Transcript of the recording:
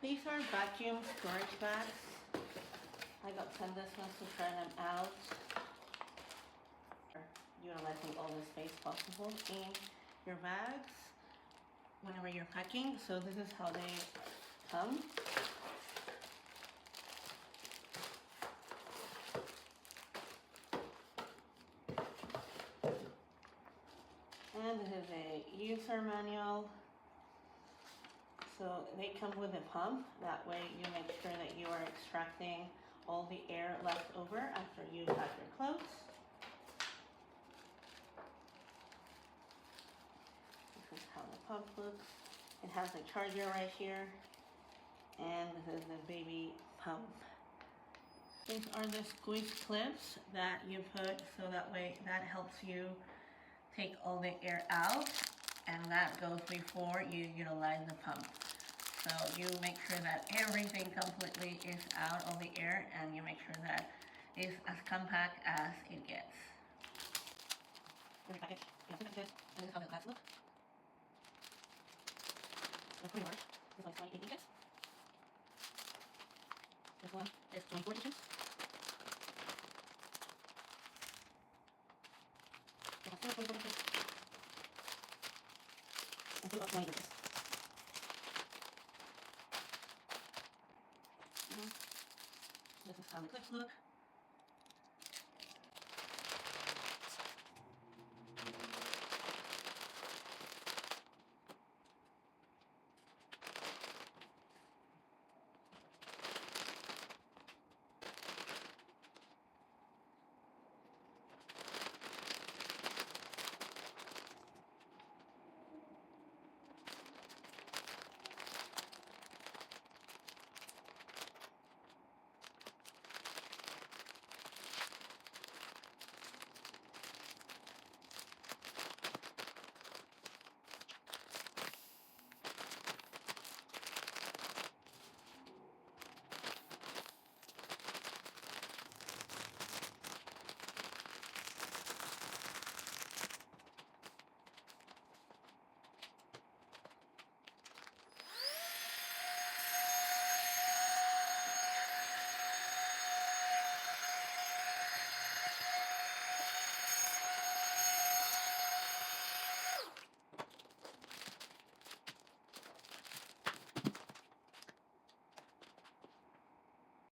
These are vacuum storage bags. I got sent this one to try them out. Utilizing all the space possible in your bags whenever you're packing. So this is how they come. And this is a user manual. So they come with a pump. That way you make sure that you are extracting all the air left over after you pack your clothes. This is how the pump looks. It has a charger right here. And this is the baby pump. These are the squeeze clips that you put so that way that helps you take all the air out, and that goes before you utilize the pump. So you make sure that everything completely is out, all the air, and you make sure that it's as compact as it gets. Every package, you have to this, and this is how the glass looks. They're pretty large. This one is 28 inches. This one is 24 inches. This one is 24 inches. And two of 20 inches. This is how the clips look.